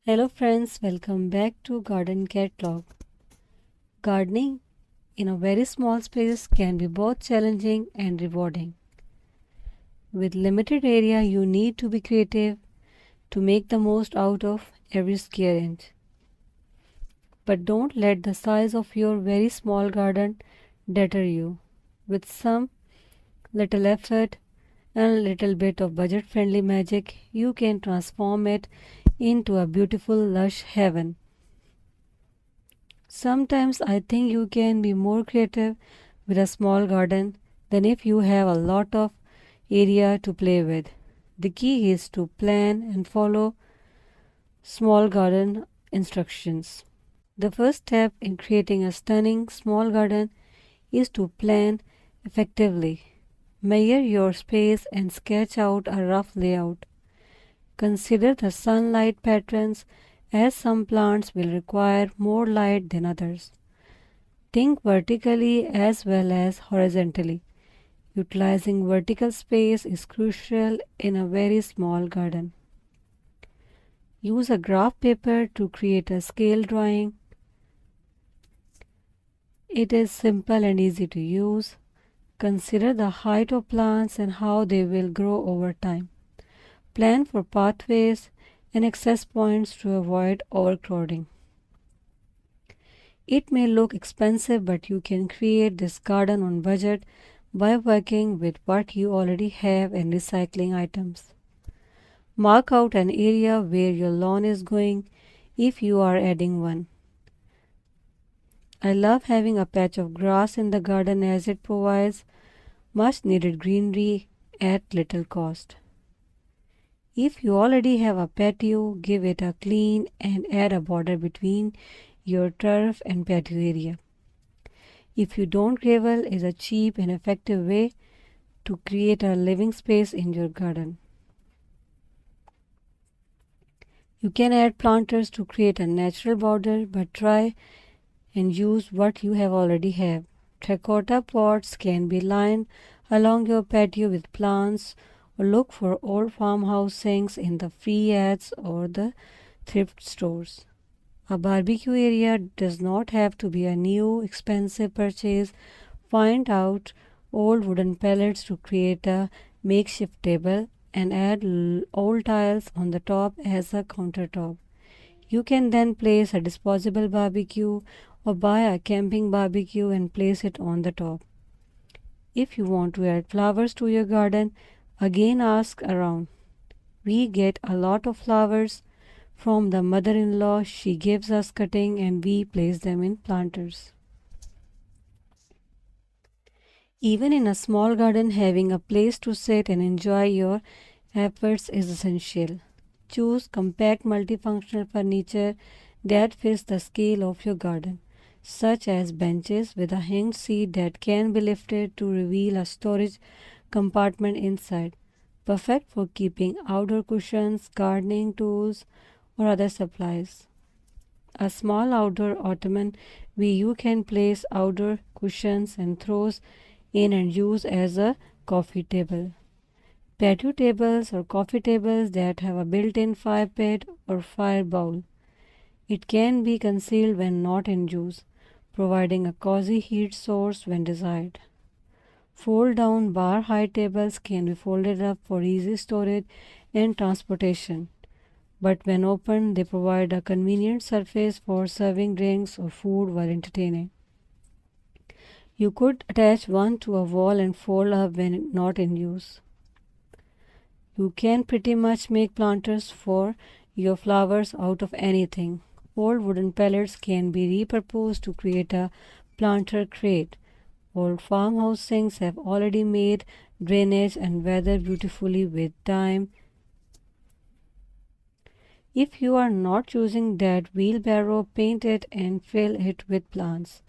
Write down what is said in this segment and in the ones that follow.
Hello friends, welcome back to Garden Catalog. Gardening in a very small space can be both challenging and rewarding. With limited area, you need to be creative to make the most out of every square inch. But don't let the size of your very small garden deter you. With some little effort and a little bit of budget-friendly magic, you can transform it into a beautiful lush heaven. Sometimes I think you can be more creative with a small garden than if you have a lot of area to play with. The key is to plan and follow small garden instructions. The first step in creating a stunning small garden is to plan effectively. Measure your space and sketch out a rough layout. Consider the sunlight patterns as some plants will require more light than others. Think vertically as well as horizontally. Utilizing vertical space is crucial in a very small garden. Use a graph paper to create a scale drawing. It is simple and easy to use. Consider the height of plants and how they will grow over time. Plan for pathways and access points to avoid overcrowding. It may look expensive, but you can create this garden on budget by working with what you already have and recycling items. Mark out an area where your lawn is going if you are adding one. I love having a patch of grass in the garden as it provides much needed greenery at little cost. If you already have a patio, give it a clean and add a border between your turf and patio area. If you don't, gravel is a cheap and effective way to create a living space in your garden. You can add planters to create a natural border, but try and use what you have already have. Terracotta pots can be lined along your patio with plants, or look for old farmhouse sinks in the free ads or the thrift stores. A barbecue area does not have to be a new, expensive purchase. Find out old wooden pallets to create a makeshift table and add old tiles on the top as a countertop. You can then place a disposable barbecue or buy a camping barbecue and place it on the top. If you want to add flowers to your garden, again ask around. We get a lot of flowers from the mother-in-law. She gives us cutting and we place them in planters. Even in a small garden, having a place to sit and enjoy your efforts is essential. Choose compact multifunctional furniture that fits the scale of your garden, such as benches with a hinged seat that can be lifted to reveal a storage compartment inside, perfect for keeping outdoor cushions, gardening tools, or other supplies. A small outdoor ottoman where you can place outdoor cushions and throws in and use as a coffee table. Patio tables or coffee tables that have a built-in fire pit or fire bowl. It can be concealed when not in use, providing a cozy heat source when desired. Fold-down bar-height tables can be folded up for easy storage and transportation, but when opened, they provide a convenient surface for serving drinks or food while entertaining. You could attach one to a wall and fold up when not in use. You can pretty much make planters for your flowers out of anything. Old wooden pallets can be repurposed to create a planter crate. Old farmhouse sinks have already made drainage and weather beautifully with time. If you are not using that wheelbarrow, paint it and fill it with plants.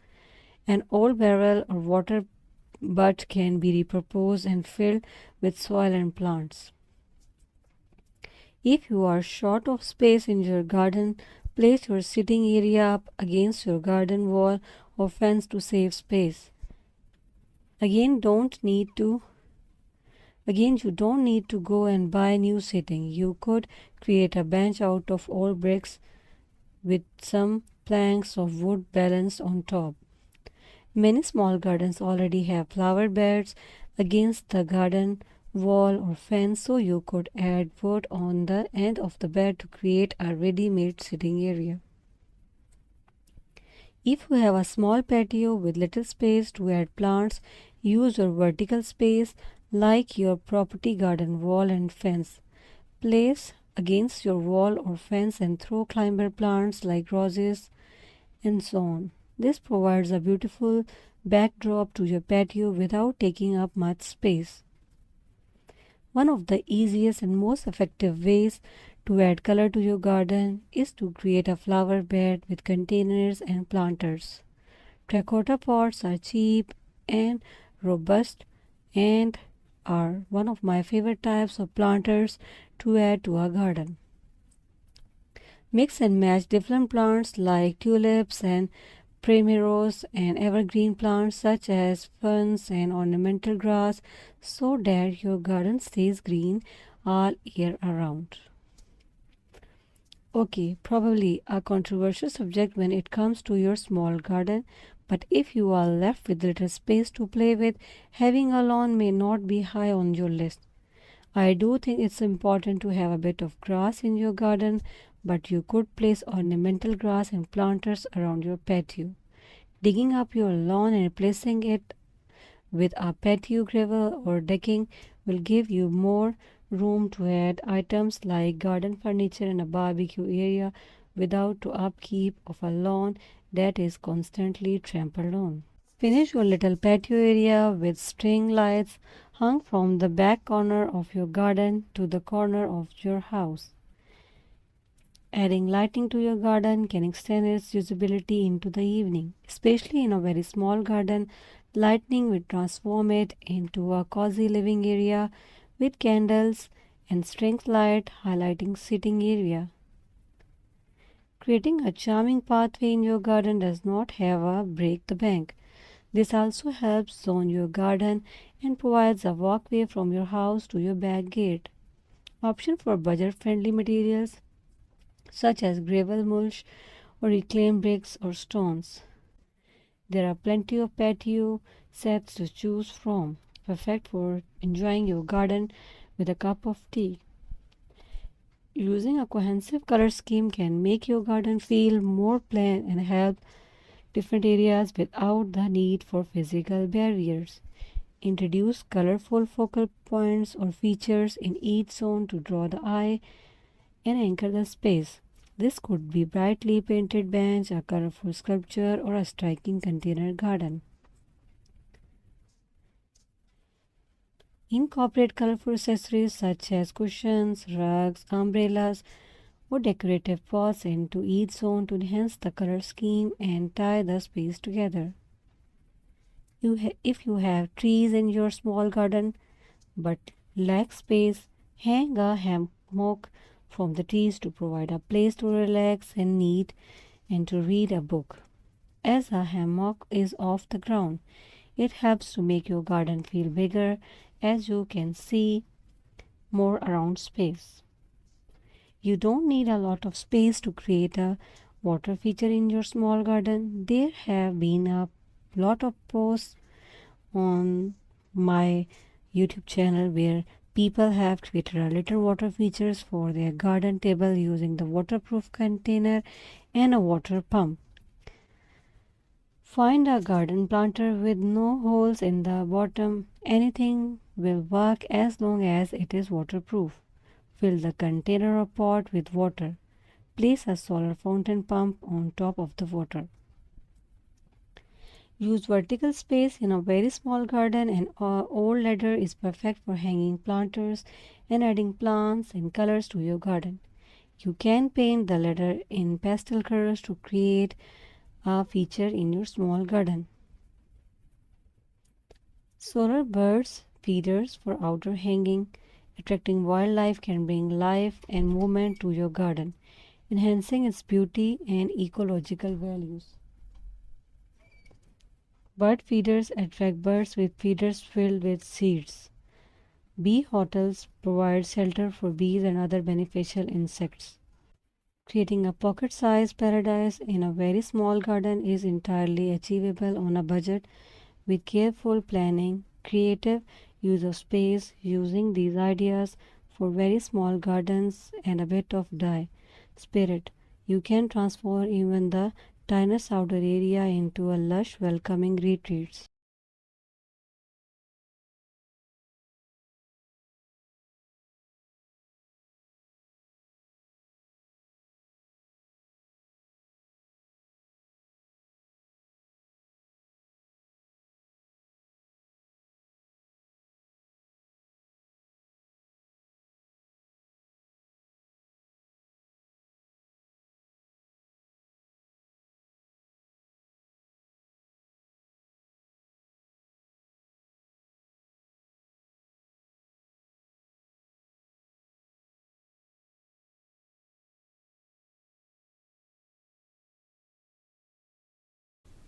An old barrel or water butt can be repurposed and filled with soil and plants. If you are short of space in your garden, place your sitting area up against your garden wall or fence to save space. Again, don't need to Again, you don't need to go and buy new seating. You could create a bench out of old bricks with some planks of wood balanced on top. Many small gardens already have flower beds against the garden wall or fence, so you could add wood on the end of the bed to create a ready-made sitting area. If you have a small patio with little space to add plants, use your vertical space like your property garden wall and fence. Place against your wall or fence and throw climber plants like roses and so on. This provides a beautiful backdrop to your patio without taking up much space. One of the easiest and most effective ways to add color to your garden is to create a flower bed with containers and planters. Terracotta pots are cheap and robust and are one of my favorite types of planters to add to a garden. Mix and match different plants like tulips and primaries and evergreen plants such as ferns and ornamental grass so that your garden stays green all year around. Okay, probably a controversial subject when it comes to your small garden, but if you are left with little space to play with, having a lawn may not be high on your list. I do think it's important to have a bit of grass in your garden, but you could place ornamental grass and planters around your patio. Digging up your lawn and replacing it with a patio gravel or decking will give you more room to add items like garden furniture and a barbecue area without the upkeep of a lawn that is constantly trampled on. Finish your little patio area with string lights hung from the back corner of your garden to the corner of your house. Adding lighting to your garden can extend its usability into the evening. Especially in a very small garden, lighting will transform it into a cozy living area with candles and string light highlighting sitting area. Creating a charming pathway in your garden does not have a break the bank. This also helps zone your garden and provides a walkway from your house to your back gate. Option for budget-friendly materials such as gravel mulch or reclaimed bricks or stones. There are plenty of patio sets to choose from, perfect for enjoying your garden with a cup of tea. Using a cohesive color scheme can make your garden feel more planned and help different areas without the need for physical barriers. Introduce colorful focal points or features in each zone to draw the eye and anchor the space. This could be brightly painted bench, a colorful sculpture, or a striking container garden. Incorporate colorful accessories such as cushions, rugs, umbrellas, or decorative pots into each zone to enhance the color scheme and tie the space together. If you have trees in your small garden but lack space, hang a hammock from the trees to provide a place to relax and knit and to read a book. As a hammock is off the ground, it helps to make your garden feel bigger as you can see more around space. You don't need a lot of space to create a water feature in your small garden. There have been a lot of posts on my YouTube channel where people have created a little water features for their garden table using the waterproof container and a water pump. Find a garden planter with no holes in the bottom. Anything will work as long as it is waterproof. Fill the container or pot with water. Place a solar fountain pump on top of the water. Use vertical space in a very small garden. An old ladder is perfect for hanging planters and adding plants and colors to your garden. You can paint the ladder in pastel colors to create a feature in your small garden. Solar birds feeders for outdoor hanging. Attracting wildlife can bring life and movement to your garden, enhancing its beauty and ecological values. Bird feeders attract birds with feeders filled with seeds. Bee hotels provide shelter for bees and other beneficial insects. Creating a pocket-sized paradise in a very small garden is entirely achievable on a budget with careful planning, creative use of space, using these ideas for very small gardens and a bit of die spirit. You can transform even the tiniest outdoor area into a lush, welcoming retreat.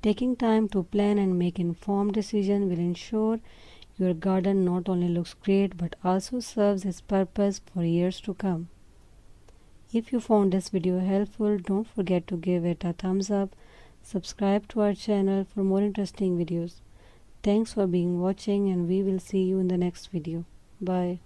Taking time to plan and make informed decisions will ensure your garden not only looks great but also serves its purpose for years to come. If you found this video helpful, don't forget to give it a thumbs up, subscribe to our channel for more interesting videos. Thanks for being watching and we will see you in the next video. Bye.